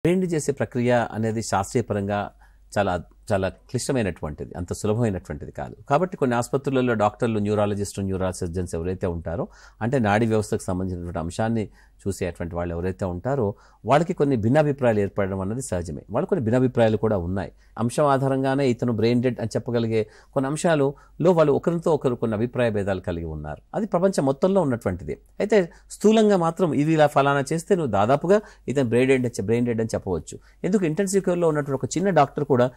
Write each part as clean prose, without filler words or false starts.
Brain చేసే ప్రక్రియ అనేది శాస్త్రీయ పరంగా చాలా చాలా క్లిష్టమైనటువంటిది, అంత సులభమైనటువంటిది కాదు. కాబట్టి కొన్ని ఆసుపత్రులలో డాక్టర్లు, న్యూరాలజిస్టు, న్యూరల్ సర్జన్స్ ఎవరైతే ఉంటారో, అంటే నాడీ వ్యవస్థకు సంబంధించినటువంటి అంశాన్ని చూసేటువంటి వాళ్ళు ఎవరైతే ఉంటారో వాళ్ళకి కొన్ని భిన్నాభిప్రాయాలు ఏర్పడడం అన్నది సహజమే. వాళ్ళు కొన్ని భిన్నాభిప్రాయాలు కూడా ఉన్నాయి. అంశం ఆధారంగానే ఇతను బ్రెయిన్ డెడ్ అని చెప్పగలిగే కొన్ని అంశాలలో వాళ్ళు ఒకరితో ఒకరు కొన్ని అభిప్రాయ భేదాలు కలిగి ఉన్నారు. అది ప్రపంచం మొత్తంలో ఉన్నటువంటిది. అయితే స్థూలంగా మాత్రం ఇది ఇలా ఫలానా చేస్తే నువ్వు దాదాపుగా ఇతను బ్రెయిన్ డెడ్ అని చెప్పవచ్చు. ఎందుకు ఇంటెన్సివ్ కేర్లో ఉన్నటువంటి ఒక చిన్న డాక్టర్ కూడా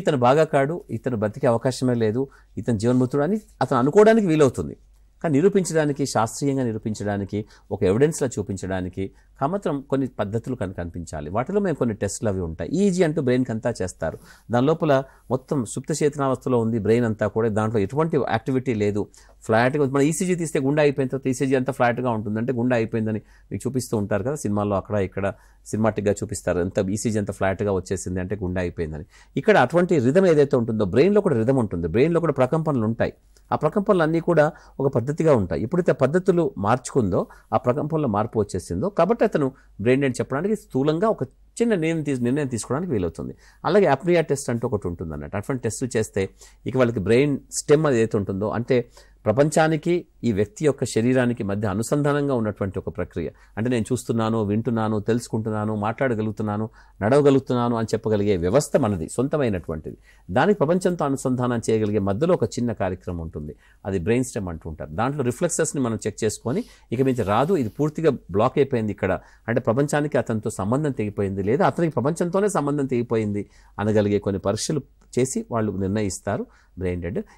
ఇతను బాగా కాడు, ఇతను బతికే అవకాశమే లేదు, ఇతను జీవన్మృతుడు అని అతను అనుకోవడానికి వీలవుతుంది. కానీ నిరూపించడానికి, శాస్త్రీయంగా నిరూపించడానికి, ఒక ఎవిడెన్స్లా చూపించడానికి మాత్రం కొన్ని పద్ధతులు కనిపించాలి. వాటిలో మేము కొన్ని టెస్టులు అవి ఉంటాయి. ఈజీ అంటూ బ్రెయిన్కి అంతా చేస్తారు. దాని లోపల మొత్తం సుప్త చేతనావస్థలో ఉంది బ్రెయిన్ అంతా కూడా, దాంట్లో ఎటువంటి యాక్టివిటీ లేదు, ఫ్లాట్గా. మన ఈసీజీ తీస్తే గుండె అయిపోయిన తర్వాత ఈసీజీ అంతా ఫ్లాట్గా ఉంటుంది, అంటే గుండె అయిపోయిందని మీకు చూపిస్తూ ఉంటారు కదా సినిమాల్లో, అక్కడ ఇక్కడ సినిమాటిక్గా చూపిస్తారు. అంత ఈసీజీ అంతా ఫ్లాట్గా వచ్చేసింది అంటే గుండె అయిపోయిందని. ఇక్కడ అటువంటి రిథం ఏదైతే ఉంటుందో, బ్రెయిన్లో కూడా రిథం ఉంటుంది, బ్రెయిన్లో కూడా ప్రకంపనలు ఉంటాయి. ఆ ప్రకంపనలు అన్నీ కూడా ఒక పద్ధతిగా ఉంటాయి. ఎప్పుడైతే పద్ధతులు మార్చుకుందో ఆ ప్రకంపనలో మార్పు వచ్చేసిందో, కాబట్టి అతను బ్రెయిన్ డెడ్ చెప్పడానికి స్థూలంగా ఒక చిన్న నిర్ణయం తీసుకోవడానికి వీలవుతుంది. అలాగే అప్నియా టెస్ట్ అంటూ ఒకటి ఉంటుంది అన్నట్టు. అటువంటి టెస్టులు చేస్తే ఇక వాళ్ళకి బ్రెయిన్ స్టెమ్ అది ఏదైతే ఉంటుందో, అంటే ప్రపంచానికి ఈ వ్యక్తి యొక్క శరీరానికి మధ్య అనుసంధానంగా ఉన్నటువంటి ఒక ప్రక్రియ, అంటే నేను చూస్తున్నాను, వింటున్నాను, తెలుసుకుంటున్నాను, మాట్లాడగలుగుతున్నాను, నడవగలుగుతున్నాను అని చెప్పగలిగే వ్యవస్థ మనది, సొంతమైనటువంటిది. దానికి ప్రపంచంతో అనుసంధానం చేయగలిగే మధ్యలో ఒక చిన్న కార్యక్రమం ఉంటుంది, అది బ్రెయిన్ స్టెమ్ అంటుంటారు. దాంట్లో రిఫ్లెక్సెస్ని మనం చెక్ చేసుకొని ఇక మించి రాదు, ఇది పూర్తిగా బ్లాక్ అయిపోయింది ఇక్కడ, అంటే ప్రపంచానికి అతనితో సంబంధం తెగిపోయింది, లేదా అతనికి ప్రపంచంతోనే సంబంధం తెగిపోయింది అనగలిగే కొన్ని పరీక్షలు చేసి వాళ్ళు నిర్ణయిస్తారు బ్రెయిన్ డెడ్.